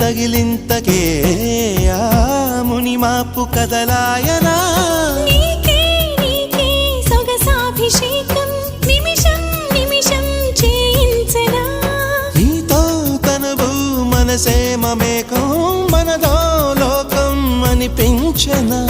తగిలింతకే ఆ ముని మాపు కదలాయనా నీకే నీకే సొగసాభిషేకం నిమిషం నిమిషం చేయించనా నీతో తనువు మనసే మమేకం మనదో లోకం అనిపించనా